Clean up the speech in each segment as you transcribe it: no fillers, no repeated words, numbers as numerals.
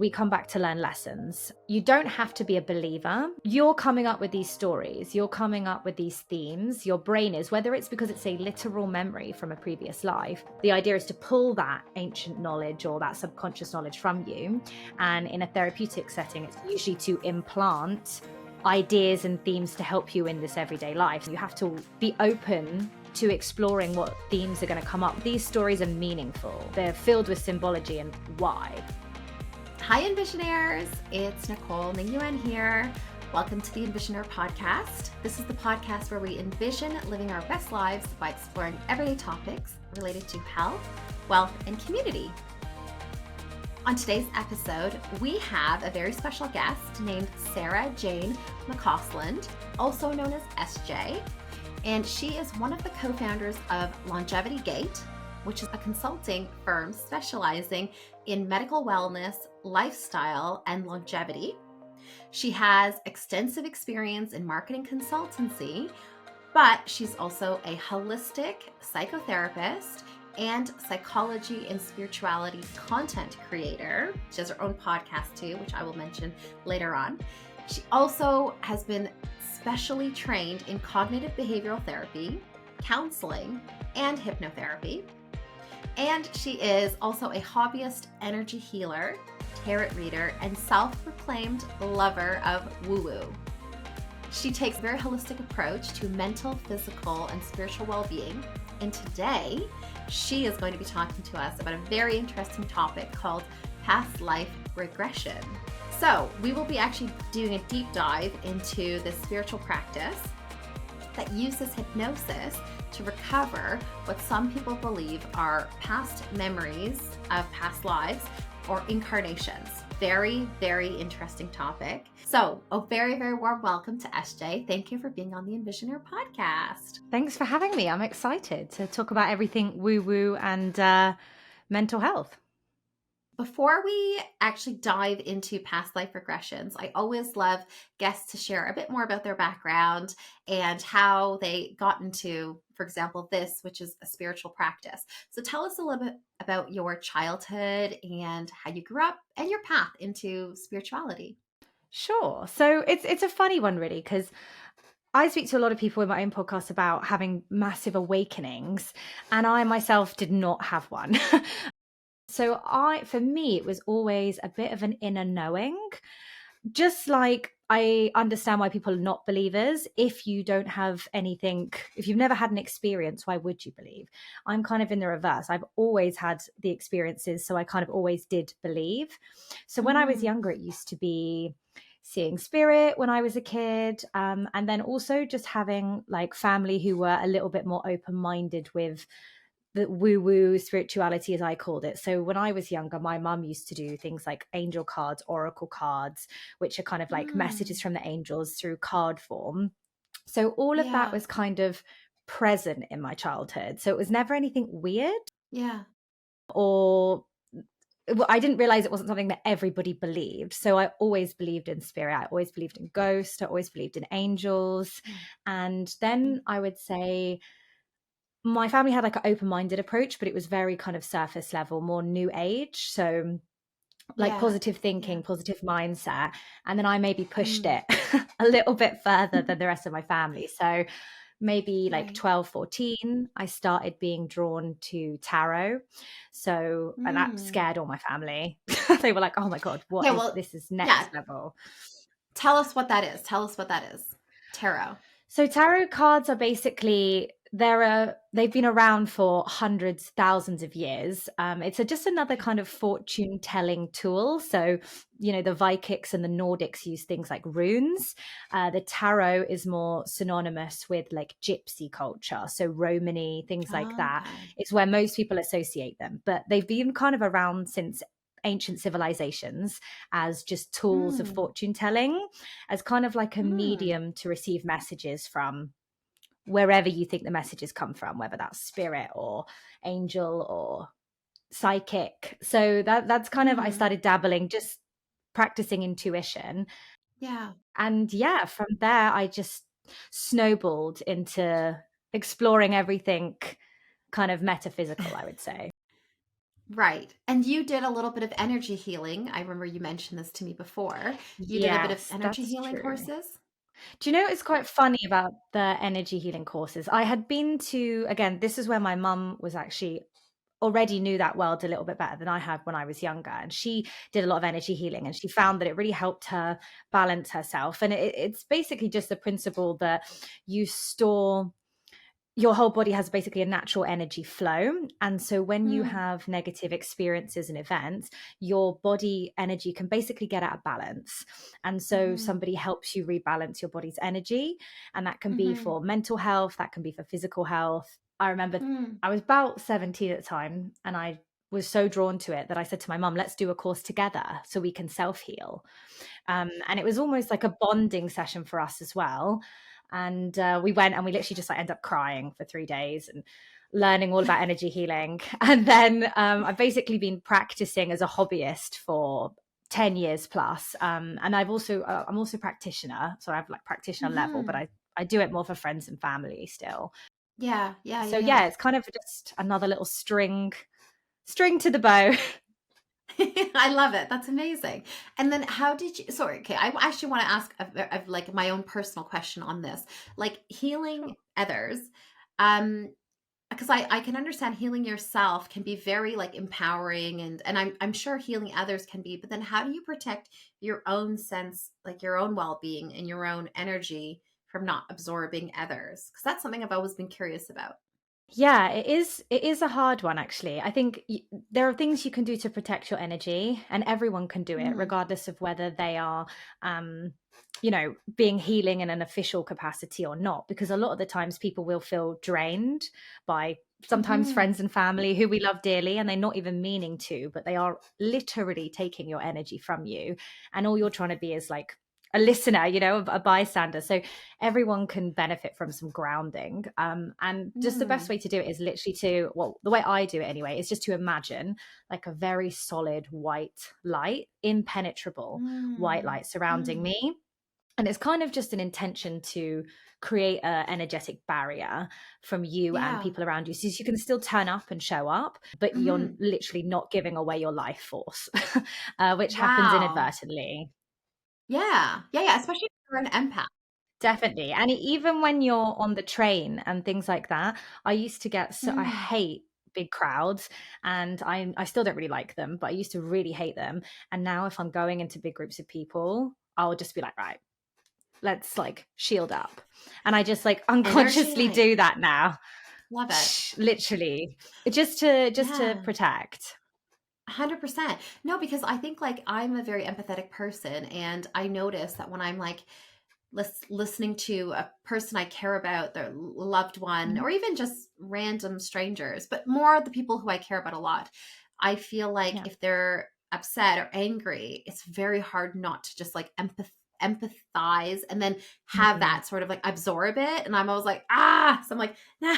we come back to learn lessons. You don't have to be a believer. You're coming up with these stories. You're coming up with these themes. Your brain is, whether it's because it's a literal memory from a previous life, the idea is to pull that ancient knowledge or that subconscious knowledge from you. And in a therapeutic setting, it's usually to implant ideas and themes to help you in this everyday life. You have to be open to exploring what themes are going to come up. These stories are meaningful. They're filled with symbology and why. Hi, Envisionaires. It's Nicole Nguyen here. Welcome to the Envisioner podcast. This is the podcast where we envision living our best lives by exploring everyday topics related to health, wealth, and community. On today's episode, we have a very special guest named Sarah Jane McCausland, also known as SJ. And she is one of the co-founders of Longevity Gate, which is a consulting firm specializing in medical wellness, lifestyle, and longevity. She has extensive experience in marketing consultancy, but she's also a holistic psychotherapist and psychology and spirituality content creator. She has her own podcast too, which I will mention later on. She also has been specially trained in cognitive behavioral therapy, counseling, and hypnotherapy. And she is also a hobbyist energy healer, tarot reader, and self-proclaimed lover of woo-woo. She takes a very holistic approach to mental, physical, and spiritual well-being. And today, she is going to be talking to us about a very interesting topic called past life regression. So we will be actually doing a deep dive into this spiritual practice that uses hypnosis to recover what some people believe are past memories of past lives or incarnations. Very, very interesting topic. So a very, very warm welcome to SJ. Thank you for being on the Envisioner podcast. Thanks for having me. I'm excited to talk about everything woo-woo and mental health. Before we actually dive into past life regressions, I always love guests to share a bit more about their background and how they got into, for example, this, which is a spiritual practice. So tell us a little bit about your childhood and how you grew up and your path into spirituality. Sure. So it's a funny one, really, because I speak to a lot of people in my own podcast about having massive awakenings, and I myself did not have one. So for me, it was always a bit of an inner knowing. Just like I understand why people are not believers. If you don't have anything, if you've never had an experience, why would you believe? I'm kind of in the reverse. I've always had the experiences, so I kind of always did believe. So when I was younger, it used to be seeing spirit when I was a kid, and then also just having like family who were a little bit more open-minded with the woo-woo spirituality, as I called it. So when I was younger, my mum used to do things like angel cards, oracle cards, which are kind of like messages from the angels through card form. So all of that was kind of present in my childhood. So it was never anything weird. Yeah. Or I didn't realize it wasn't something that everybody believed. So I always believed in spirit. I always believed in ghosts. I always believed in angels. And then I would say my family had like an open-minded approach, but it was very kind of surface level, more new age. So like positive thinking, positive mindset. And then I maybe pushed it a little bit further than the rest of my family. So maybe like 12, 14, I started being drawn to tarot. So, and that scared all my family. They were like, oh my God, this is next level. Tell us what that is. Tell us what that is. Tarot. So tarot cards are basically, they've been around for hundreds, thousands of years. It's just another kind of fortune telling tool. So, you know, the Vikings and the Nordics use things like runes. The tarot is more synonymous with like gypsy culture. So Romany, things like that. It's where most people associate them, but they've been kind of around since ancient civilizations as just tools of fortune telling, as kind of like a medium to receive messages from wherever you think the messages come from, whether that's spirit or angel or psychic. So that's kind of, I started dabbling, just practicing intuition. Yeah. And from there, I just snowballed into exploring everything kind of metaphysical, I would say. Right. And you did a little bit of energy healing. I remember you mentioned this to me before. You did a bit of Yes, energy that's healing true. courses? Do you know it's quite funny about the energy healing courses? I had been to, again, this is where my mum was actually already knew that world a little bit better than I had when I was younger. And she did a lot of energy healing and she found that it really helped her balance herself. And it's basically just the principle that you store, your whole body has basically a natural energy flow. And so when you Mm, have negative experiences and events, your body energy can basically get out of balance. And so mm-hmm, somebody helps you rebalance your body's energy. And that can be mm-hmm, for mental health, that can be for physical health. I remember mm. I was about 17 at the time and I was so drawn to it that I said to my mum, let's do a course together so we can self heal. And it was almost like a bonding session for us as well. And we went and we literally just like ended up crying for 3 days and learning all about energy healing. And then I've basically been practicing as a hobbyist for 10 years plus. And I'm also a practitioner. So I have like practitioner level, but Mm-hmm. I do it more for friends and family still. Yeah, yeah, So yeah. yeah, it's kind of just another little string to the bow. I love it. That's amazing. And then how did you, sorry, okay, I actually want to ask of like my own personal question on this. Like healing Sure. others, um, because I can understand healing yourself can be very like empowering and I'm sure healing others can be, but then how do you protect your own sense, like your own well-being and your own energy from not absorbing others? Because that's something I've always been curious about. Yeah, it is a hard one actually. I think there are things you can do to protect your energy and everyone can do it Mm, regardless of whether they are um being healing in an official capacity or not, because a lot of the times people will feel drained by sometimes mm-hmm. friends and family who we love dearly and they're not even meaning to, but they are literally taking your energy from you and all you're trying to be is like a listener, a bystander. So everyone can benefit from some grounding. And just the best Mm, way to do it is literally the way I do it anyway, is just to imagine like a very solid white light, impenetrable white mm, light surrounding mm. me. And it's kind of just an intention to create an energetic barrier from you and Yeah. people around you. So you can still turn up and show up, but you're Hmm. literally not giving away your life force, which happens Wow. inadvertently. Yeah. Yeah, yeah, especially if you're an empath. Definitely. And even when you're on the train and things like that, I used to get I Mm. hate big crowds and I still don't really like them, but I used to really hate them. And now if I'm going into big groups of people, I'll just be like, right, let's like shield up. And I just like Energy unconsciously light. do that now. Love it. Literally. Just to Yeah. protect. 100%. No, because I think like I'm a very empathetic person and I notice that when I'm like listening to a person I care about, their loved one, Mhm. or even just random strangers, but more the people who I care about a lot, I feel like Yeah. if they're upset or angry, it's very hard not to just like empathize and then have Mhm. that sort of like absorb it. And I'm always like, ah, so I'm like, nah.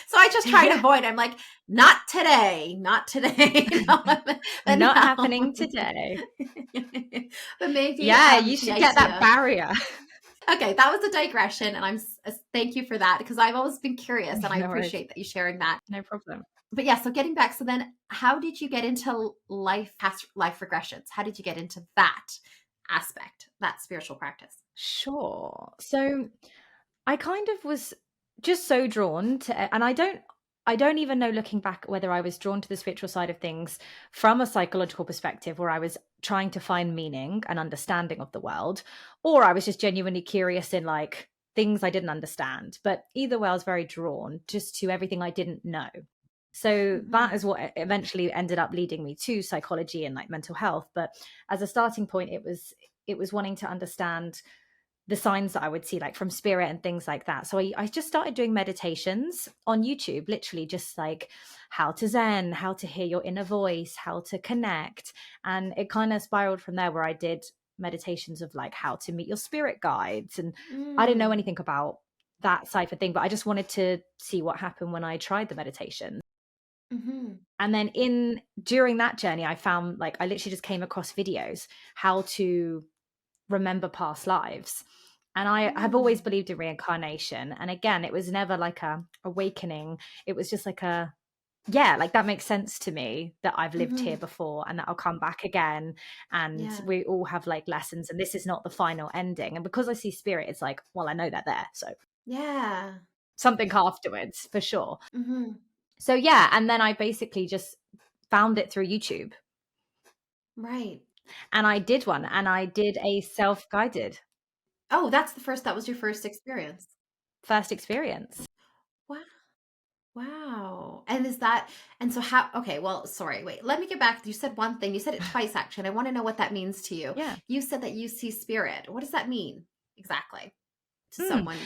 So I just try to Yeah. avoid. I'm like, not today, not today. No, but Not now. happening today. But maybe Yeah, you the should get that idea. barrier. Okay, that was a digression, and thank you for that because I've always been curious, and I No worries. appreciate that you sharing that. No problem. But yeah, so getting back, so then how did you get into past life regressions? How did you get into that aspect, that spiritual practice? Sure. So I kind of was just so drawn to, and I don't even know looking back whether I was drawn to the spiritual side of things from a psychological perspective where I was trying to find meaning and understanding of the world, or I was just genuinely curious in like things I didn't understand. But either way, I was very drawn just to everything I didn't know. So that Hmm. is what eventually ended up leading me to psychology and like mental health. But as a starting point, it was wanting to understand the signs that I would see, like from spirit and things like that. So I just started doing meditations on YouTube, literally just like how to Zen, how to hear your inner voice, how to connect. And it kind of spiraled from there where I did meditations of like how to meet your spirit guides. And I didn't know Mm. anything about that type of thing, but I just wanted to see what happened when I tried the meditation. Hmm. And then during that journey, I found like I literally just came across videos how to remember past lives. And I have always Mm. believed in reincarnation. And again, it was never like a awakening. It was just like yeah, like that makes sense to me, that I've lived here Hmm. before and that I'll come back again, and Yeah. we all have like lessons, and this is not the final ending. And because I see spirit, it's like, well, I know they're there, so Yeah. something afterwards for sure. Hmm. So yeah, and then I basically just found it through YouTube, Right. and I did one, and I did a self-guided Oh, that was your first experience. first experience. Wow. Wow. And is that, and so how, okay, well, sorry, wait, let me get back. You said one thing, you said it twice actually, and I want to know what that means to you. Yeah. You said that you see spirit. What does that mean exactly to Mm. someone?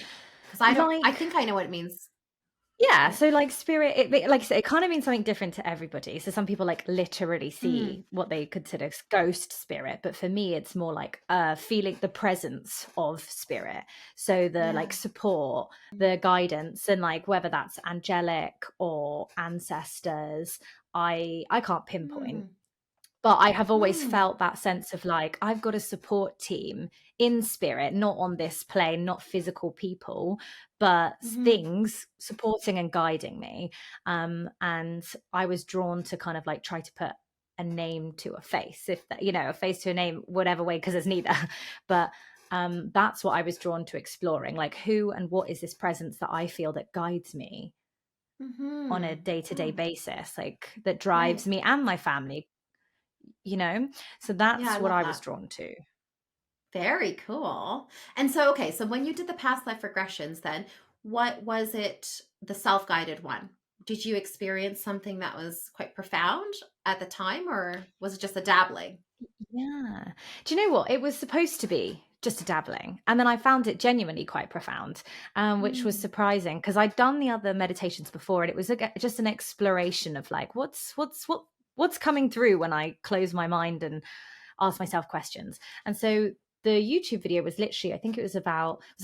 Because I don't, I Like, think I know what it means. yeah, Yeah. so like spirit, like I said, it kind of means something different to everybody. So some people like literally Mm, see what they consider ghost spirit, but for me, it's more like feeling the presence of spirit. So the like yeah. support, the guidance, and like whether that's angelic or ancestors, I can't pinpoint. Mm, But I have always mm, felt that sense of like, I've got a support team in spirit, not on this plane, not physical people, but mm-hmm, things supporting and guiding me. And I was drawn to kind of like try to put a name to a face, if that, a face to a name, whatever way, because there's neither. But that's what I was drawn to exploring, like who and what is this presence that I feel that guides me on a mm-hmm. day-to-day Mm, basis, like that drives right. me and my family, you know? So Yeah, I that's what love I was that. drawn to. Very cool. And so, okay, so when you did the past life regressions, then what was it, the self-guided one? Did you experience something that was quite profound at the time, or was it just a dabbling? Yeah. Do you know what? It was supposed to be just a dabbling. And then I found it genuinely quite profound, which was Mm, surprising because I'd done the other meditations before, and it was just an exploration of like, what's coming through when I close my mind and ask myself questions. And so the YouTube video was literally, I think it was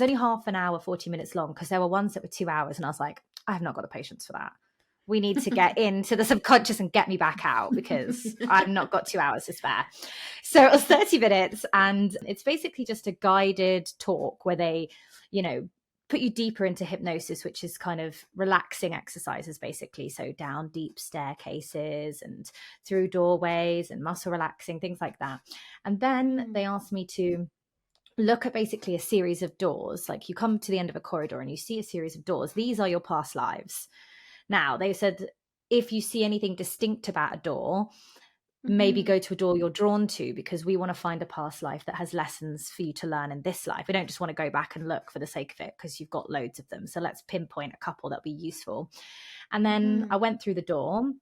only half an hour, 40 minutes long, because there were ones that were 2 hours. And I was like, I have not got the patience for that. We need to get into the subconscious and get me back out because I've not got 2 hours to spare. So it was 30 minutes, and it's basically just a guided talk where they, you know, put you deeper into hypnosis, which is kind of relaxing exercises basically. So down deep staircases and through doorways and muscle relaxing, things like that. And then mm, they asked me to look at basically a series of doors. Like you come to the end of a corridor and you see a series of doors. These are your past lives. Now, they said if you see anything distinct about a door, maybe mhm. go to a door you're drawn to, because we want to find a past life that has lessons for you to learn in this life. We don't just want to go back and look for the sake of it because you've got loads of them. So let's pinpoint a couple that'll be useful. And then I Mhm. went through the door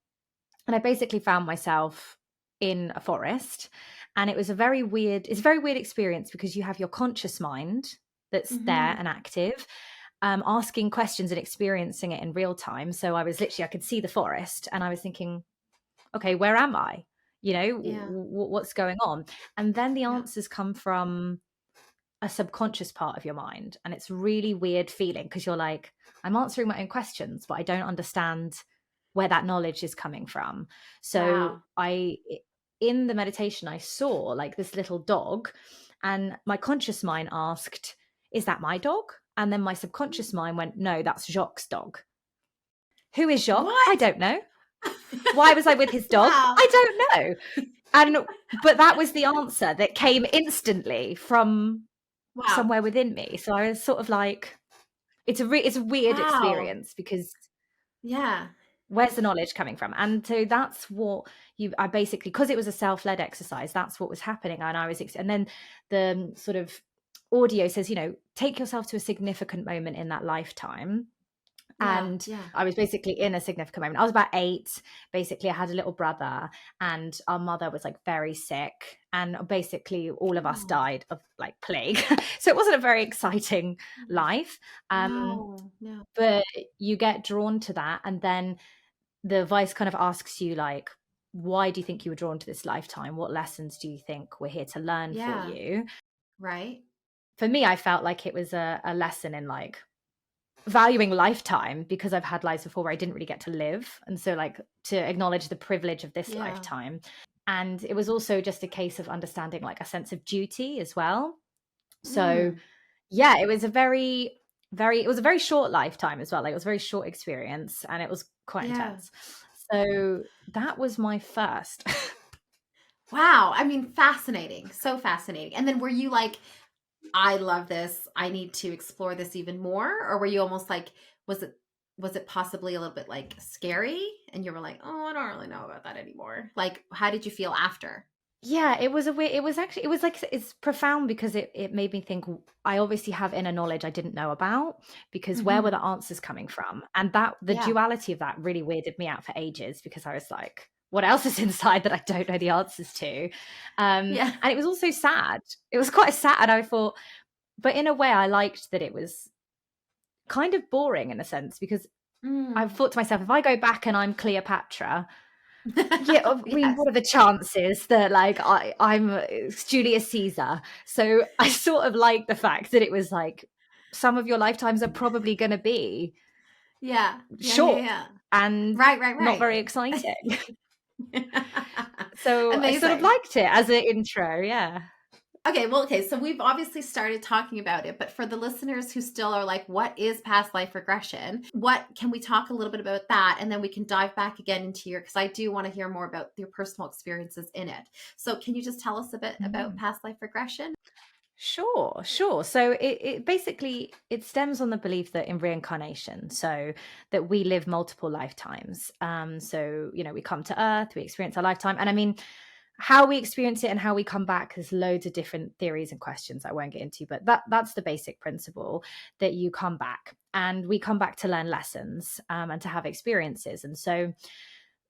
and I basically found myself in a forest. And it's a very weird experience because you have your conscious mind that's there Mhm. and active, asking questions and experiencing it in real time. So I could see the forest and I was thinking, okay, where am I? Yeah. What's going on? And then the Yeah. answers come from a subconscious part of your mind. And it's really weird feeling because you're like, I'm answering my own questions, but I don't understand where that knowledge is coming from. So Wow. in the meditation, I saw like this little dog, and my conscious mind asked, is that my dog? And then my subconscious mind went, no, that's Jacques' dog. Who is Jacques? I What? don't know. Why was I with his dog? Wow. I don't know. And but that was the answer that came instantly from Wow. somewhere within me. So I was sort of like, it's a weird Wow. experience because Yeah. where's the knowledge coming from? And so that's what I basically, because it was a self-led exercise, that's what was happening. And and then the sort of audio says, take yourself to a significant moment in that lifetime. Yeah. And Yeah. I was basically in a significant moment. I was about 8. Basically, I had a little brother, and our mother was like very sick, and basically all of us Oh. died of like plague. So it wasn't a very exciting life. No. No. But you get drawn to that, and then the voice kind of asks you like, why do you think you were drawn to this lifetime? What lessons do you think we're here to learn for Yeah. you? Right. For me, I felt like it was a lesson in like valuing lifetime, because I've had lives before where I didn't really get to live. And so like to acknowledge the privilege of this Yeah. lifetime. And it was also just a case of understanding like a sense of duty as well. So Mm. yeah, it was a very short lifetime as well. Like it was a very short experience and it was quite Yeah. intense. So that was my first. Wow. I mean, fascinating. So fascinating. And then were you like, I love this. I need to explore this even more? Or were you almost like, was it possibly a little bit like scary? And you were like, oh, I don't really know about that anymore. Like, how did you feel after? Yeah, it was a weird, it was actually, it was like, it's profound because it made me think I obviously have inner knowledge I didn't know about, because where were the Hmm. answers coming from? And that the Yeah. duality of that really weirded me out for ages, because I was like, what else is inside that I don't know the answers to? Yeah. And it was also sad. It was quite sad. And I thought, but in a way, I liked that it was kind of boring in a sense, because I Mm. thought to myself, if I go back and I'm Cleopatra, yeah, I mean, Yes. what are the chances that like I'm Julius Caesar? So I sort of like the fact that it was like some of your lifetimes are probably going to be Yeah. Yeah. Yeah. short Yeah. and Right. Right. not Right. very exciting. So I sort of Amazing. liked it as an intro. Yeah. Okay, well, okay, so we've obviously started talking about it, but for the listeners who still are like, what is past life regression? What can we talk a little bit about that? And then we can dive back again into your, because I do want to hear more about your personal experiences in it. So can you just tell us a bit about Mm. past life regression? Sure, sure. So it basically it stems on the belief that in reincarnation, so that we live multiple lifetimes. So we come to Earth, we experience a lifetime, and I mean, how we experience it and how we come back, there's loads of different theories and questions I won't get into, but that's the basic principle, that you come back, and we come back to learn lessons, and to have experiences. And so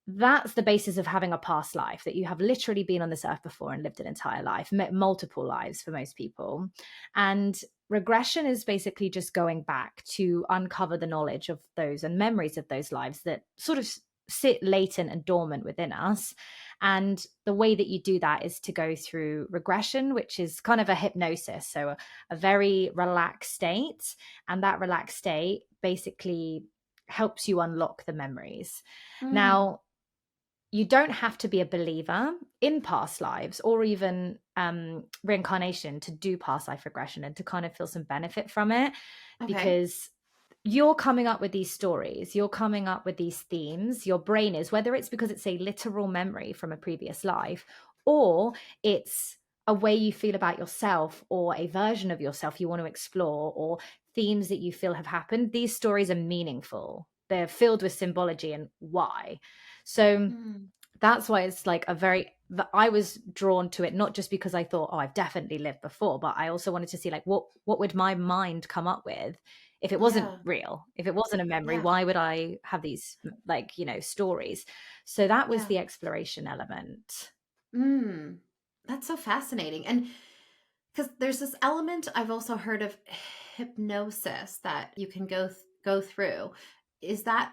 that's the basis of having a past life, that you have literally been on this earth before and lived an entire life, multiple lives for most people. And regression is basically just going back to uncover the knowledge of those and memories of those lives that sort of sit latent and dormant within us. And the way that you do that is to go through regression, which is kind of a hypnosis, so a very relaxed state. And that relaxed state basically helps you unlock the memories. Mm, Now, you don't have to be a believer in past lives or even reincarnation to do past life regression and to kind of feel some benefit from it, okay. because you're coming up with these stories, you're coming up with these themes, your brain is, whether it's because it's a literal memory from a previous life, or it's a way you feel about yourself or a version of yourself you want to explore, or themes that you feel have happened. These stories are meaningful, they're filled with symbology and why. So Mm, that's why it's like I was drawn to it, not just because I thought, oh, I've definitely lived before, but I also wanted to see like what would my mind come up with if it wasn't yeah. real, if it wasn't a memory. Yeah. Why would I have these like stories? So that was Yeah. the exploration element. Mm, that's so fascinating. And because there's this element I've also heard of hypnosis that you can go through. Is that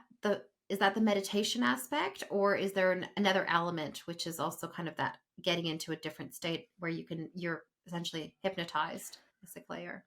the meditation aspect, or is there another element which is also kind of that getting into a different state where you're essentially hypnotized, basically, or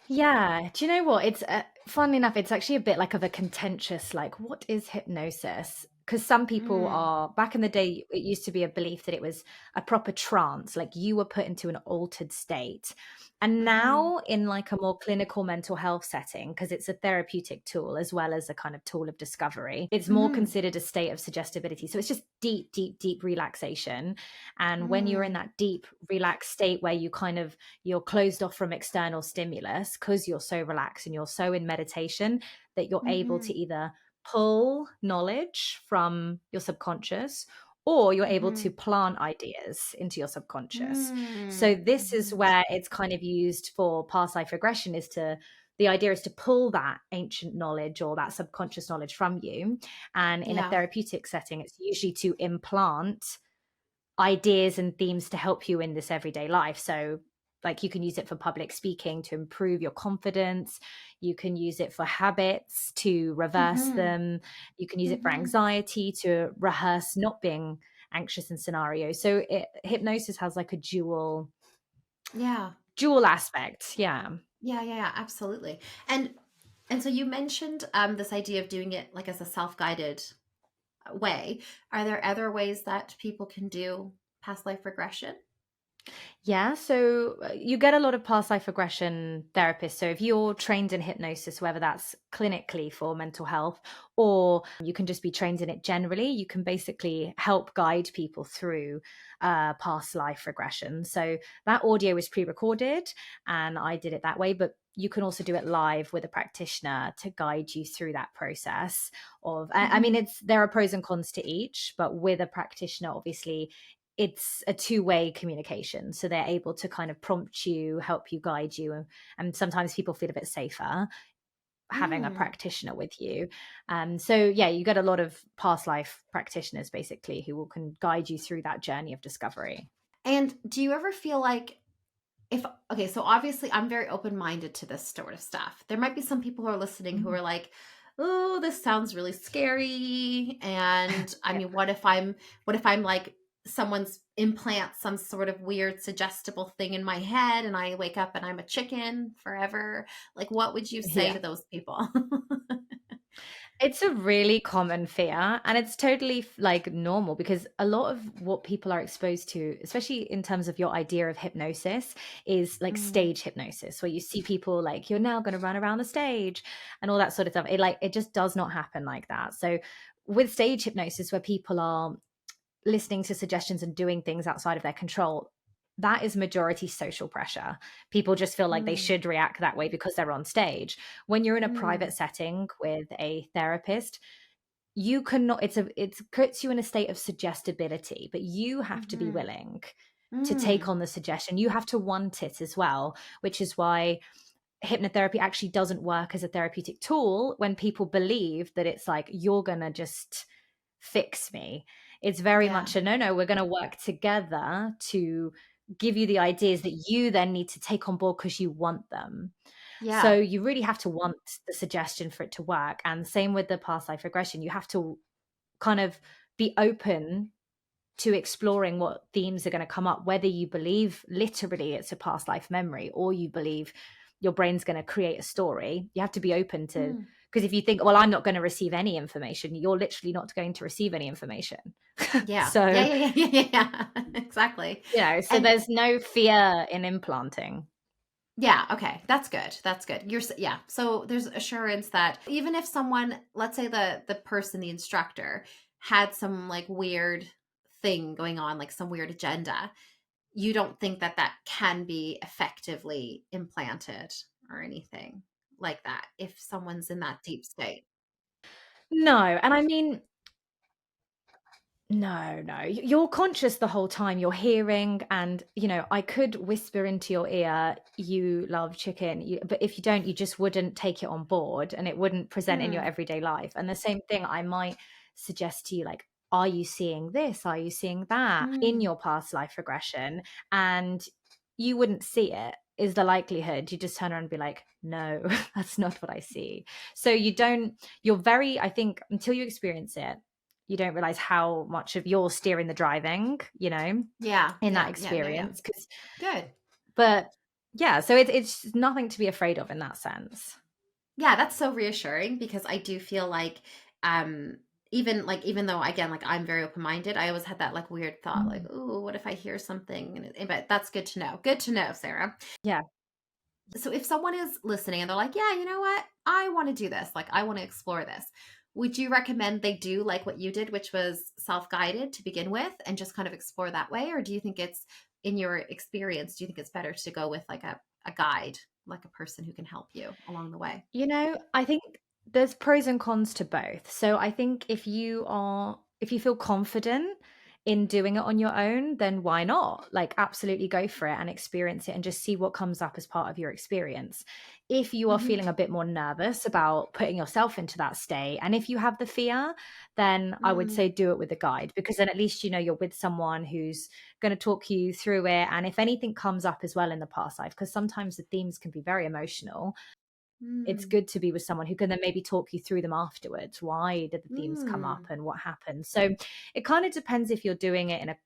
Yeah. Do you know what? It's funnily enough, it's actually a bit like of a contentious, like, what is hypnosis? Because some people mm, are, back in the day, it used to be a belief that it was a proper trance, like you were put into an altered state. And mm-hmm, now, in like a more clinical mental health setting, because it's a therapeutic tool as well as a kind of tool of discovery, it's more mm-hmm, considered a state of suggestibility. So it's just deep, deep, deep relaxation. And when you're in mm, that deep, relaxed state where you're closed off from external stimulus, because you're so relaxed and you're so in meditation, that you're able mm-hmm, to either pull knowledge from your subconscious, or you're able mm-hmm, to plant ideas into your subconscious. So mm, this is mm-hmm, where it's kind of used for past life regression, is to, the idea is to pull that ancient knowledge or that subconscious knowledge from you. And in a yeah, therapeutic setting, it's usually to implant ideas and themes to help you in this everyday life. So like you can use it for public speaking to improve your confidence, you can use it for habits to reverse mm-hmm, them, you can use it for mm-hmm, anxiety to rehearse not being anxious in scenarios. So hypnosis has like a yeah. dual aspect. Yeah. Yeah, yeah, yeah, absolutely. And so you mentioned this idea of doing it like as a self-guided way. Are there other ways that people can do past life regression? Yeah, so you get a lot of past life regression therapists. So if you're trained in hypnosis, whether that's clinically for mental health or you can just be trained in it generally, you can basically help guide people through past life regression. So that audio is pre-recorded and I did it that way, but you can also do it live with a practitioner to guide you through that process of, I mean, Hmm. there are pros and cons to each, but with a practitioner, obviously it's a two-way communication, so they're able to kind of prompt you, help you, guide you, and sometimes people feel a bit safer having a Mm. practitioner with you. So yeah, you get a lot of past life practitioners basically who can guide you through that journey of discovery. And do you ever feel like, if okay, so obviously I'm very open-minded to this sort of stuff. There might be some people who are listening who Mm. are like, "Oh, this sounds really scary." And I Yeah. mean, what if I'm like someone's implant some sort of weird suggestible thing in my head and I wake up and I'm a chicken forever? Like what would you say Yeah. to those people? It's a really common fear and it's totally like normal because a lot of what people are exposed to, especially in terms of your idea of hypnosis, is like Mm, stage hypnosis where you see people like you're now going to run around the stage and all that sort of stuff. It just does not happen like that. So with stage hypnosis where people are listening to suggestions and doing things outside of their control, that is majority social pressure. People just feel like they mm, should react that way because they're on stage. When you're in a private mm. setting with a therapist, you cannot, it puts you in a state of suggestibility, but you have to be Mhm. willing to take Mm. on the suggestion. You have to want it as well, which is why hypnotherapy actually doesn't work as a therapeutic tool when people believe that it's like you're gonna just fix me. It's very Yeah. much a no, no, we're going to work together to give you the ideas that you then need to take on board because you want them. So Yeah. you really have to want the suggestion for it to work. And same with the past life regression, you have to kind of be open to exploring what themes are going to come up, whether you believe literally it's a past life memory or you believe your brain's going to create a story. You have to be open to, Mm. because if you think, well, I'm not going to receive any information, you're literally not going to receive any information. Yeah. Yeah, So, yeah, yeah, yeah, yeah. Exactly. so And there's no fear in implanting. yeah, okay. That's good. That's good. Yeah. So there's assurance that even if someone, let's say the person, the instructor had some like weird thing going on, like some weird agenda, you don't think that that can be effectively implanted or anything like that if someone's in that deep state. No. And I mean, no, no. You're conscious the whole time. You're hearing, and I could whisper into your ear, "You love chicken," but if you don't, you just wouldn't take it on board, and it wouldn't present in your Mm. everyday life. And the same thing, I might suggest to you, like, "Are you seeing this? Are you seeing that in Mm. your past life regression?" And you wouldn't see it. Is the likelihood you just turn around and be like, "No, that's not what I see." So you don't. You're very. I think until you experience it you don't realize how much of you're steering the driving, Yeah. in that Yeah. Yeah. Yeah. Yeah. experience. Because, Good. but yeah, so it's nothing to be afraid of in that sense. Yeah, that's so reassuring because I do feel like even though again like I'm very open-minded, I always had that like weird thought like, Mm. "Ooh, what if I hear something?" But that's good to know. Good to know, Sarah. Yeah. So if someone is listening and they're like, "Yeah, you know what? I want to do this. Like I want to explore this." Would you recommend they do like what you did, which was self-guided to begin with and just kind of explore that way? Or do you think it's in your experience, do you think it's better to go with like a guide, like a person who can help you along the way? I think there's pros and cons to both. So I think if you feel confident in doing it on your own, then why not? Like absolutely go for it and experience it and just see what comes up as part of your experience. If you are Mhm. feeling a bit more nervous about putting yourself into that state, and if you have the fear, then I would Mm, say do it with a guide because then at least you're with someone who's going to talk you through it. And if anything comes up as well in the past life, because sometimes the themes can be very emotional, it's mm, good to be with someone who can then maybe talk you through them afterwards. Why did the themes come up mm. and what happened? So it kind of depends if you're doing it in a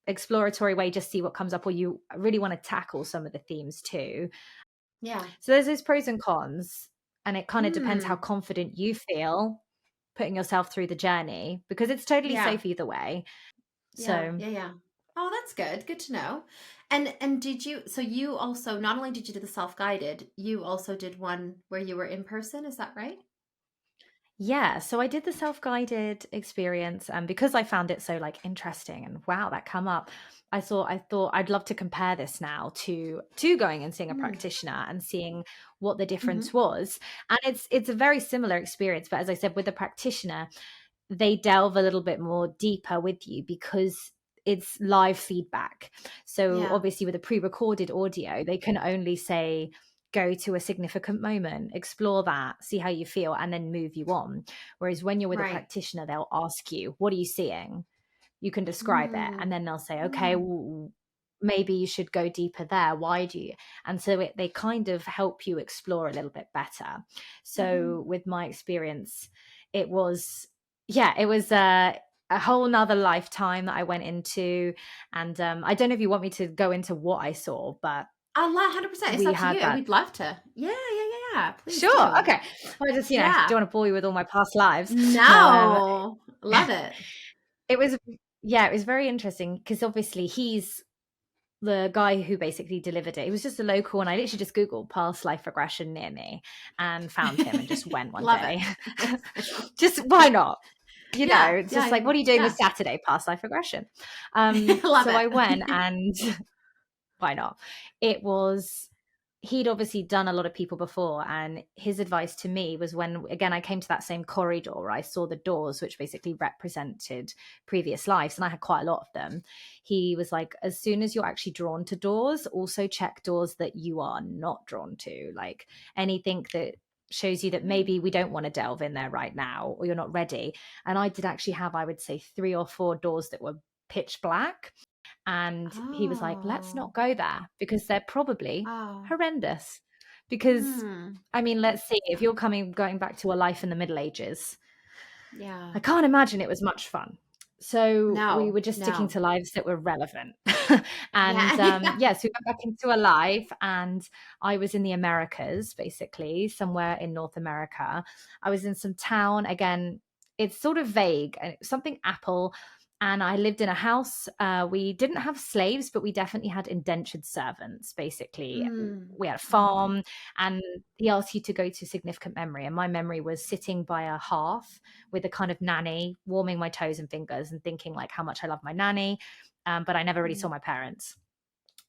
exploratory way, just see what comes up, or you really want to tackle some of the themes too. Yeah. So there's those pros and cons, and it kind of depends how Mm. confident you feel putting yourself through the journey because it's totally Yeah. safe either way. Yeah. So Yeah. Yeah. Oh, that's good. Good to know. And did you, so you also, not only did you do the self-guided, you also did one where you were in person, is that right? Yeah, so I did the self-guided experience, and because I found it so like interesting and wow, that come up, I thought I'd love to compare this now to going and seeing a Mm. practitioner and seeing what the Hmm. difference was. And it's a very similar experience, but as I said, with the practitioner, they delve a little bit more deeper with you because it's live feedback. So Yeah. obviously with a pre-recorded audio, they can only say go to a significant moment, explore that, see how you feel, and then move you on. Whereas when you're with a Right. practitioner, they'll ask you, what are you seeing? You can describe it, and Mm. then they'll say, okay, Mm. maybe you should go deeper there. Why do you? And so they kind of help you explore a little bit better. Hmm. So with my experience, it was, yeah, it was a whole nother lifetime that I went into. And I don't know if you want me to go into what I saw, but 100%. It's we up to had you. that. We'd love to. Yeah, yeah, yeah, yeah. Please Sure. do. Okay. Well, I just, Yeah. don't want to bore you with all my past lives. No, No. Love it. it was, yeah, it was very interesting because obviously he's the guy who basically delivered it. He was just a local, and I literally just Googled past life regression near me and found him and just went one Love it. day. Amazing. Just why not? Yeah, It's yeah, just like, yeah, what are you doing yeah. this Saturday? Past life regression. Love So I went, it. and why not? It was, he'd obviously done a lot of people before, and his advice to me was, when again I came to that same corridor where I saw the doors which basically represented previous lives, and I had quite a lot of them. He was like, as soon as you're actually drawn to doors, also check doors that you are not drawn to, like anything that shows you that Mm. maybe we don't want to delve in there right now, or you're not ready. And I did actually have, I would say, 3 or 4 doors that were pitch black, and he was like, let's Oh, not go there because they're probably oh. horrendous. Because, Hmm. I mean, let's see, if you're going back to a life in the Middle Ages, Yeah. I can't imagine it was much fun. So we No, were just sticking no. to lives that were relevant. And Yeah, yeah. yeah, so we went back into a life, and I was in the Americas, basically, somewhere in North America. I was in some town, again, it's sort of vague, and it was something Apple. And I lived in a house. We didn't have slaves, but we definitely had indentured servants, basically. Mm. We had a Mm. farm, and he asked you to go to significant memory. And my memory was sitting by a hearth with a kind of nanny, warming my toes and fingers and thinking like how much I love my nanny. But I never really saw Mm. my parents.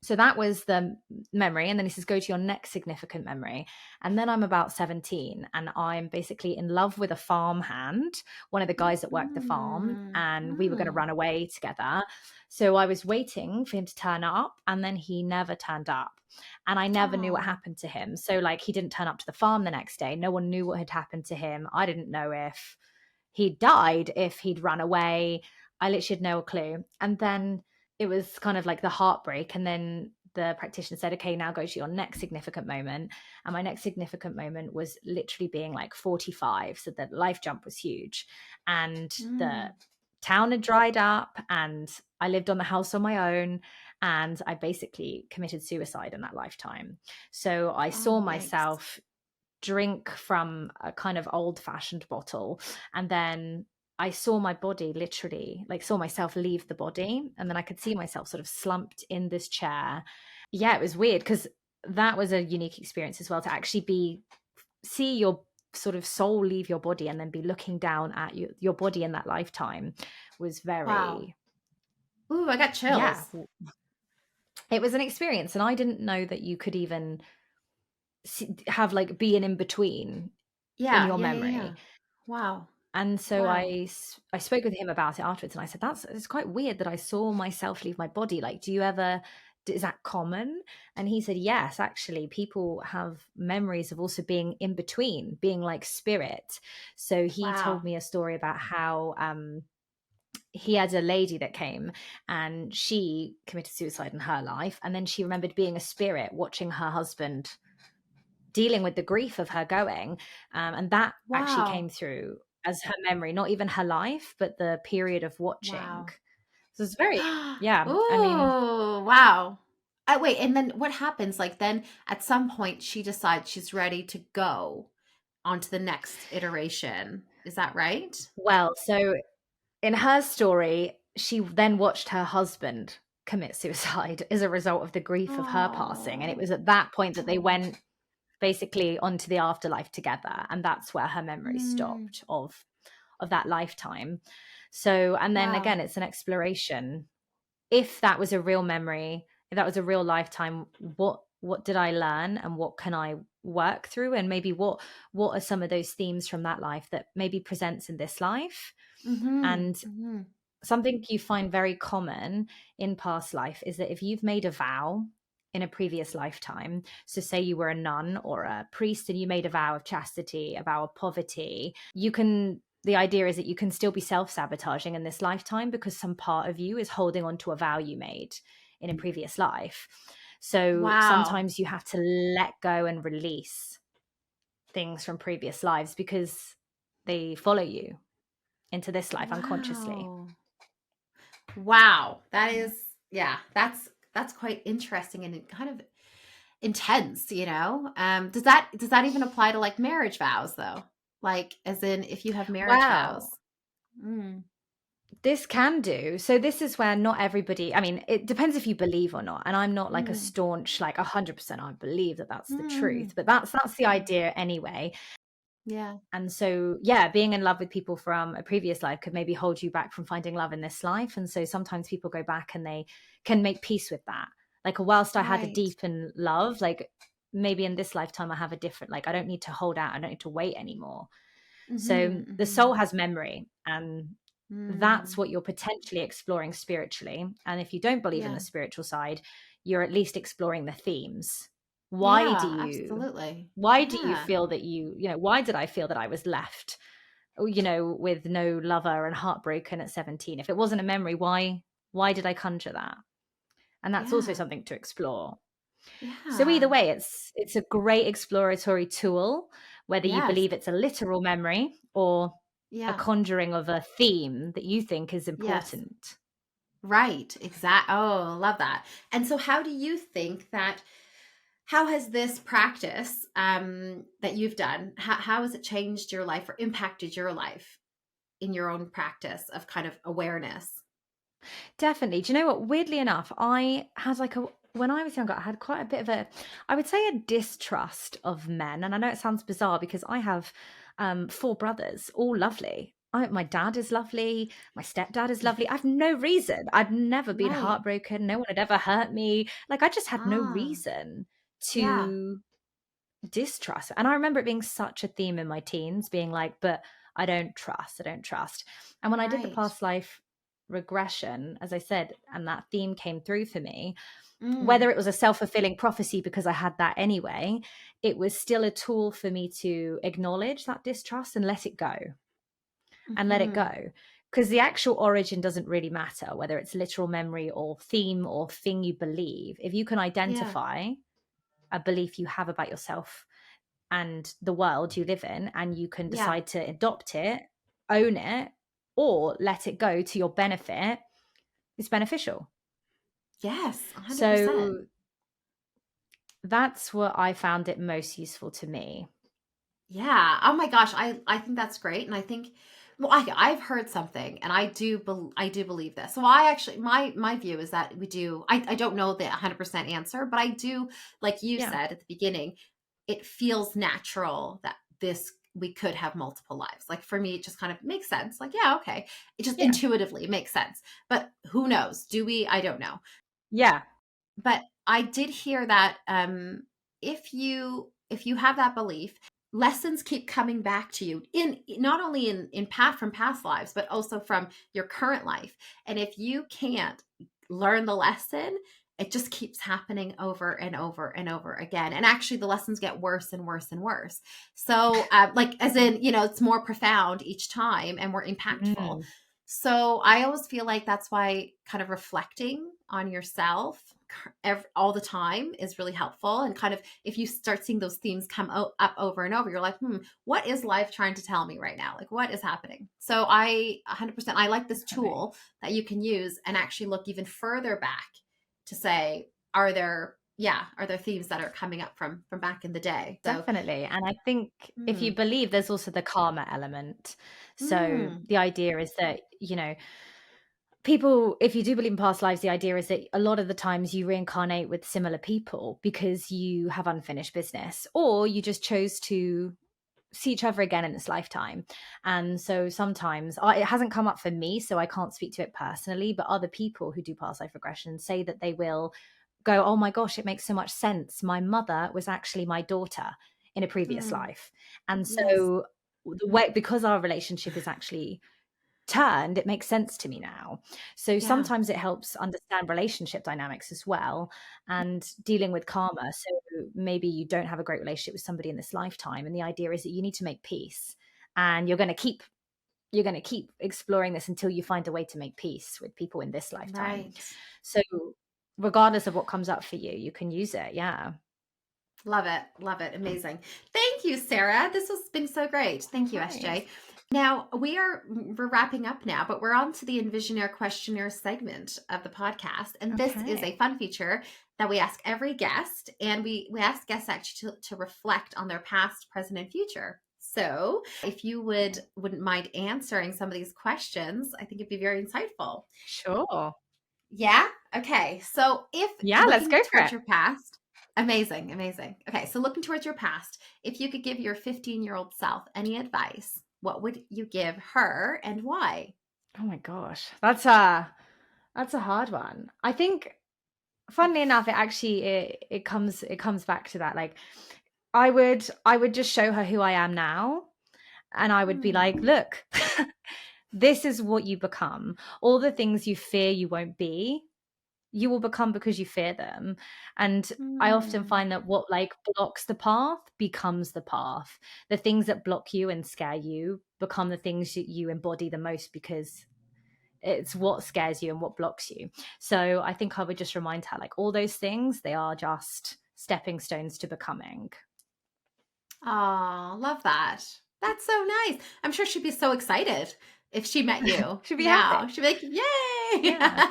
So that was the memory. And then he says, go to your next significant memory. And then I'm about 17, and I'm basically in love with a farm hand, one of the guys that worked the farm, Mm. and we were going to Mm. run away together. So I was waiting for him to turn up, and then he never turned up. And I never knew what Oh, happened to him. So, like, he didn't turn up to the farm the next day. No one knew what had happened to him. I didn't know if he'd died, if he'd run away. I literally had no clue. And then it was kind of like the heartbreak. And then the practitioner said, okay, now go to your next significant moment. And my next significant moment was literally being like 45. So the life jump was huge. And the mm. town had dried up, and I lived on the house on my own. And I basically committed suicide in that lifetime. So I saw Oh, yikes. myself drink from a kind of old fashioned bottle, and then I saw my body, literally like saw myself leave the body, and then I could see myself sort of slumped in this chair. Yeah, it was weird because that was a unique experience as well, to actually be see your sort of soul leave your body and then be looking down at your body in that lifetime was Wow. very, Ooh, I got yeah, chills. it was an experience. And I didn't know that you could even have like be an in between in Yeah, your yeah, yeah, yeah. memory. Wow. And so Wow. I spoke with him about it afterwards, and I said, it's quite weird that I saw myself leave my body. Like, do you ever, is that common? And he said, yes, actually, people have memories of also being in between, being like spirit. So he told Wow. me a story about how he had a lady that came, and she committed suicide in her life. And then she remembered being a spirit watching her husband dealing with the grief of her going. And that actually Wow. came through as her memory, not even her life, but the period of watching. Wow. So it's very, yeah, I mean, Ooh, wow. Wait, and then what happens? Like then at some point she decides she's ready to go on to the next iteration. Is that right? well, so in her story, she then watched her husband commit suicide as a result of the grief of her passing. And it Oh. was at that point that they went basically onto the afterlife together, and that's where her memory Mm. stopped of that lifetime. So, and then Wow. again, it's an exploration. If that was a real memory, if that was a real lifetime, what did I learn, and what can I work through, and maybe what are some of those themes from that life that maybe presents in this life. Mm-hmm. And Mm-hmm. something you find very common in past life is that if you've made a vow in a previous lifetime, so say you were a nun or a priest and you made a vow of chastity, a vow of poverty, the idea is that you can still be self-sabotaging in this lifetime because some part of you is holding on to a vow you made in a previous life. So Wow. sometimes you have to let go and release things from previous lives because they follow you into this life unconsciously. Wow. Wow. That is, yeah, that's quite interesting and kind of intense, you know? Does that even apply to like marriage vows though? Like as in if you have marriage vows? Wow. Mm. This can do. So this is where not everybody, I mean, it depends if you believe or not. And I'm not like a Mm. staunch, like 100% I believe that that's the Mm. truth, but that's the idea anyway. Yeah. And so, yeah, being in love with people from a previous life could maybe hold you back from finding love in this life. And so sometimes people go back and they can make peace with that. Like, whilst I had a Right. deep in love, like maybe in this lifetime I have a different, like, I don't need to hold out, I don't need to wait anymore. So Mm-hmm. the Mm-hmm. soul has memory, and that's Mm. what you're potentially exploring spiritually. And if you don't believe in Yeah. the spiritual side, you're at least exploring the themes. Why do Yeah, you absolutely. why do you Yeah. feel that why did I feel that I was left, with no lover and heartbroken at 17? If it wasn't a memory, why did I conjure that? And that's also Yeah. something to explore. So either Yeah. way, it's a great exploratory tool, whether you Yes. believe it's a literal memory or a Yeah. conjuring of a theme that you think is Yes. important. Right. Exact. Oh, love that. And so how do you think that how has this practice that you've done, how has it changed your life or impacted your life in your own practice of kind of awareness? Definitely. Do you know what? Weirdly enough, I had like a when I was younger, I had quite a bit of I would say a distrust of men. And I know it sounds bizarre because I have four brothers, all lovely. My dad is lovely. My stepdad is lovely. I've no reason. I'd never been Right. heartbroken. No one had ever hurt me. Like, I just had no Ah, reason yeah. to distrust. And I remember it being such a theme in my teens, being like, but I don't trust. I don't trust. And when I did the Right. past life regression, as I said, and that theme came through for me, Mm. whether it was a self-fulfilling prophecy because I had that anyway, it was still a tool for me to acknowledge that distrust and let it go, and let it Hmm. go. Because the actual origin doesn't really matter, whether it's literal memory or theme or thing you believe. If you can Yeah. identify a belief you have about yourself and the world you live in, and you can Yeah. decide to adopt it, own it, or let it go to your benefit, it's beneficial. Yes, 100%. So that's what I found it most useful to me. Yeah. Oh my gosh, I think that's great, and I think, well, I've heard something, and I do believe this. So I actually my view is that we do. I don't know the 100% answer, but I do, like you Yeah. said at the beginning, it feels natural that this we could have multiple lives. Like for me, it just kind of makes sense. Like, yeah, okay, it just Yeah. intuitively makes sense. But who knows? Do we? I don't know. Yeah. But I did hear that if you have that belief, lessons keep coming back to you in not only in past from past lives, but also from your current life. And if you can't learn the lesson, it just keeps happening over and over and over again. And actually, the lessons get worse and worse and worse. So, like, as in, it's more profound each time and more impactful. Mm, So I always feel like that's why kind of reflecting on yourself all the time is really helpful. And kind of if you start seeing those themes come up over and over, you're like, what is life trying to tell me right now? Like, what is happening? So I 100%, I like this definitely. tool that you can use and actually look even further back to say, are there themes that are coming up from back in the day? So, Definitely. And I think if you mm, believe, there's also the karma element. So mm, the idea is that, people, if you do believe in past lives, the idea is that a lot of the times you reincarnate with similar people because you have unfinished business, or you just chose to see each other again in this lifetime. And so sometimes it hasn't come up for me, so I can't speak to it personally, but other people who do past life regression say that they will go, oh my gosh, it makes so much sense. My mother was actually my daughter in a previous life. And Yes. so the way, because our relationship is actually turned, it makes sense to me now. So Yeah. sometimes it helps understand relationship dynamics as well, and dealing with karma. So maybe you don't have a great relationship with somebody in this lifetime, and the idea is that you need to make peace, and you're going to keep exploring this until you find a way to make peace with people in this lifetime. Right. So regardless of what comes up for you, you can use it. Yeah. Love it. Love it. Amazing. Thank you, Sarah. This has been so great. Thank you, Nice. SJ. Now we're wrapping up now, but we're on to the Envisionaire questionnaire segment of the podcast. And this is Okay. a fun feature that we ask every guest. And we ask guests actually to reflect on their past, present, and future. So if you wouldn't mind answering some of these questions, I think it'd be very insightful. Sure. Yeah. Okay. So if Yeah, let's looking go for towards it. your past, amazing, amazing. Okay. So looking towards your past, if you could give your 15-year-old self any advice, what would you give her and why? Oh my gosh. That's a hard one. I think, funnily enough, it comes back to that. Like, I would just show her who I am now, and I would be like, Hmm. look, this is what you become. All the things you fear you won't be, you will become because you fear them. And I often Hmm. find that what like blocks the path becomes the path. The things that block you and scare you become the things that you embody the most, because it's what scares you and what blocks you. So I think I would just remind her, like, all those things, they are just stepping stones to becoming. Oh, love that. That's so nice. I'm sure she'd be so excited if she met you Should be happy. now. She'd be like, yay. Yeah.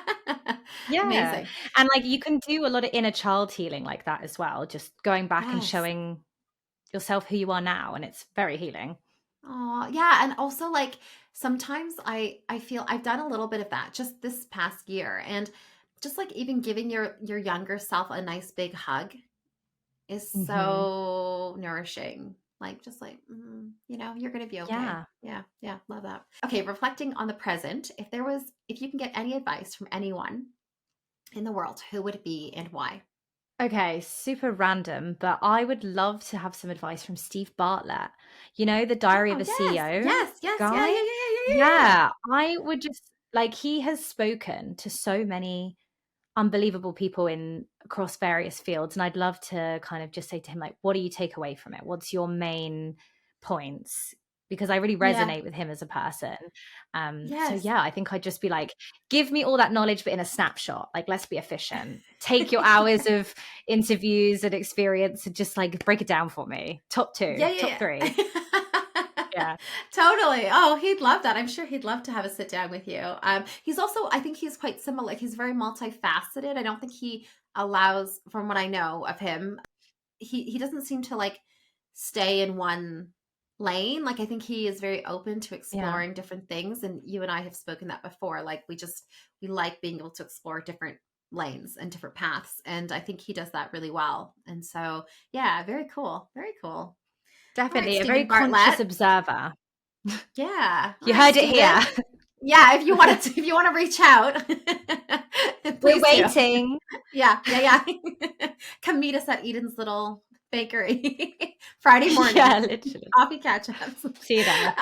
Yeah. Amazing. And like you can do a lot of inner child healing like that as well, just going back and Yes. showing yourself who you are now, and it's very healing. Oh, yeah, and also like sometimes I feel I've done a little bit of that just this past year, and just like even giving your younger self a nice big hug is Mhm. so nourishing. Like just like you're gonna be okay. Yeah. Yeah, yeah, love that. Okay, reflecting on the present, if you can get any advice from anyone in the world, who would it be and why? Okay, super random, but I would love to have some advice from Steve Bartlett. You know, the Diary of Oh a yes, CEO yes, yes, yeah, guy? yeah, yeah, yeah, yeah, yeah, yeah. Yeah, I would just like, he has spoken to so many unbelievable people in across various fields, and I'd love to kind of just say to him, like, what do you take away from it? What's your main points? Because I really Yeah. resonate with him as a person. So Yes. yeah, I think I'd just be like, give me all that knowledge, but in a snapshot. Like, let's be efficient. Take your hours of interviews and experience and just like break it down for me. Top two, Yeah, top yeah, three. yeah. Yeah. Totally. Oh, he'd love that. I'm sure he'd love to have a sit down with you. He's also, I think he's quite similar. He's very multifaceted. I don't think he allows, from what I know of him, he doesn't seem to like stay in one lane. Like I think he is very open to Yeah. exploring different things. And you and I have spoken that before. Like we like being able to explore different lanes and different paths. And I think he does that really well. And so, yeah, very cool. Very cool. All right, Definitely a very Stephen conscious Bartlett. observer. Yeah. All You right, heard it Stephen. here. Yeah, if you want to reach out, We're please do. waiting. Yeah, yeah, yeah. Come meet us at Eden's little bakery Friday Yeah, mornings. literally. Coffee catch-ups. See you there.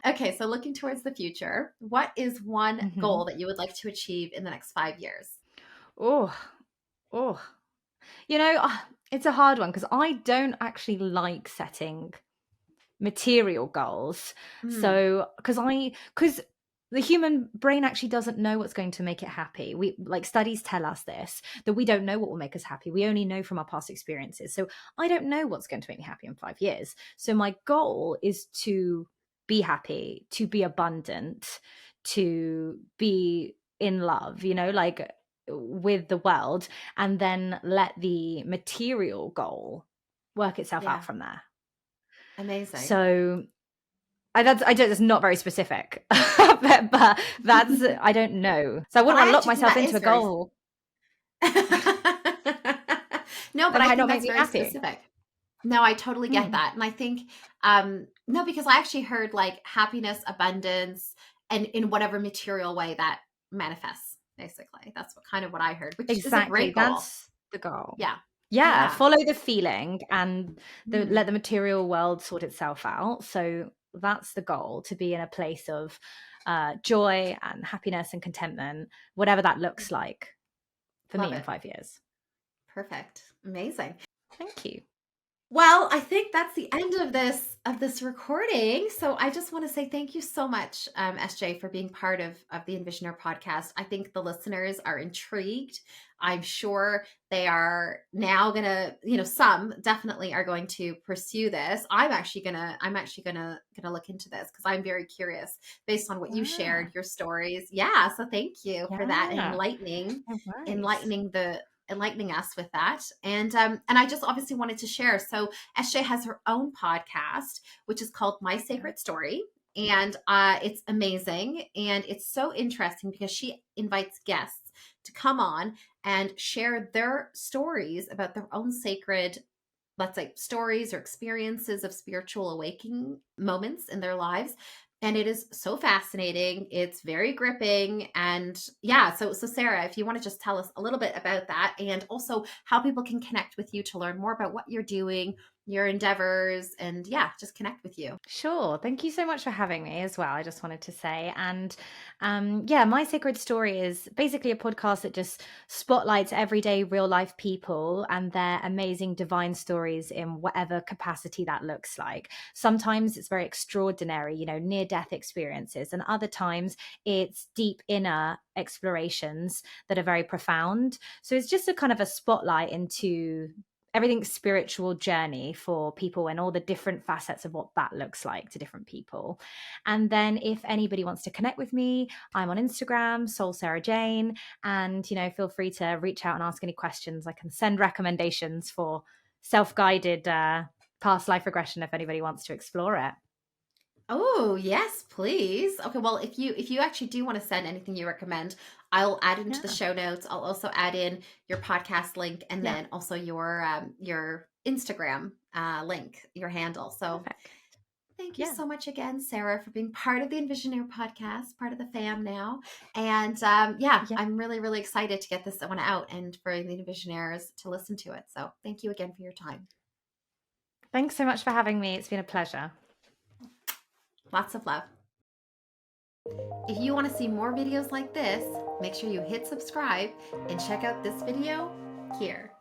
Okay, so looking towards the future, what is one Mhm. goal that you would like to achieve in the next 5 years? Oh, oh. You know, it's a hard one because I don't actually like setting material goals. Mm, So, because the human brain actually doesn't know what's going to make it happy. We like studies tell us this, that we don't know what will make us happy. We only know from our past experiences. So, I don't know what's going to make me happy in 5 years. So, my goal is to be happy, to be abundant, to be in love, like with the world, and then let the material goal work itself out yeah, from there. amazing. So It's not very specific, but that's, I don't know. So I But wouldn't I want to lock actually think myself that into is a very goal no, that but I might think not make that's me very happy. specific. No, I totally get Hmm. that. And I think, no, because I actually heard like happiness, abundance, and in whatever material way that manifests, basically. That's what I heard, which is a Exactly. great goal. That's the goal. Yeah. Yeah. Yeah. Follow the feeling and Mm, let the material world sort itself out. So that's the goal, to be in a place of joy and happiness and contentment, whatever that looks like for me love in it. 5 years. Perfect. Amazing. Thank you. Well, I think that's the end of this recording. So I just want to say thank you so much, SJ, for being part of the Envisioner podcast. I think the listeners are intrigued. I'm sure they are now gonna, some definitely are going to pursue this. I'm actually gonna look into this because I'm very curious based on what you Yeah. shared, your stories. Yeah. So thank you for that Yeah. No worries. enlightening us with that. And I just obviously wanted to share. So SJ has her own podcast, which is called My Yeah. Sacred Story. And it's amazing. And it's so interesting because she invites guests to come on and share their stories about their own sacred, let's say, stories or experiences of spiritual awakening moments in their lives. And it is so fascinating. It's very gripping. And yeah, so Sarah, if you want to just tell us a little bit about that and also how people can connect with you to learn more about what you're doing, your endeavors, and yeah, just connect with you. Sure. Thank you so much for having me as well. I just wanted to say. And yeah, My Sacred Story is basically a podcast that just spotlights everyday real life people and their amazing divine stories in whatever capacity that looks like. Sometimes it's very extraordinary, near death experiences, and other times it's deep inner explorations that are very profound. So it's just a kind of a spotlight into everything's spiritual journey for people and all the different facets of what that looks like to different people. And then if anybody wants to connect with me, I'm on Instagram, Soul Sarah Jane, and feel free to reach out and ask any questions. I can send recommendations for self-guided past life regression if anybody wants to explore it. Oh, yes, please. Okay, well, if you actually do want to send anything you recommend, I'll add it into the Yeah. show notes. I'll also add in your podcast link and Yeah. then also your Instagram link, your handle. So Perfect. thank you Yeah. so much again, Sarah, for being part of the Envisioneer podcast, part of the fam now. And yeah, Yeah. I'm really, really excited to get this one out and for the Envisioneers to listen to it. So thank you again for your time. Thanks so much for having me. It's been a pleasure. Lots of love. If you want to see more videos like this, make sure you hit subscribe and check out this video here.